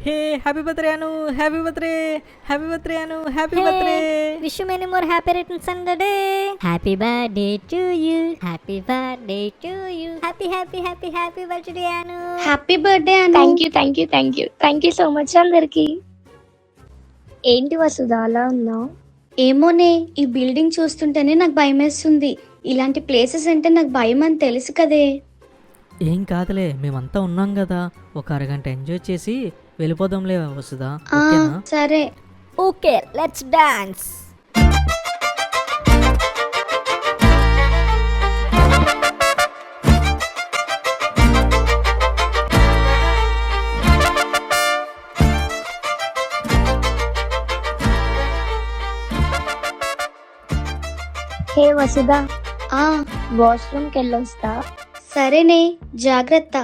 Hey happy birthday Anu, happy birthday, happy birthday Anu, happy birthday. Wish you many more happy returns on the day. Happy birthday to you, happy birthday to you, happy happy happy happy birthday Anu. Happy birthday Anu. Thank you so much అందరికి. ఏంటి వసుధ అలా ఉన్నావు? ఏమోనే, ఈ building చూస్తుంటేనే నాకు భయం వేస్తుంది. ఇలాంటి ప్లేసెస్ అంటే నాకు భయం అని తెలుసు కదే. ఏం కాదులే, మేమంతా ఉన్నాం కదా, ఒక అరగంట ఎంజాయ్ చేసి వెళ్ళిపోదాంలే వసుదా. ఆ, ఓకేనా? సరే. Okay let's dance. Hey Vasudha, వాష్రూమ్కి వెళ్ళొస్తా. సరేనే, జాగ్రత్త.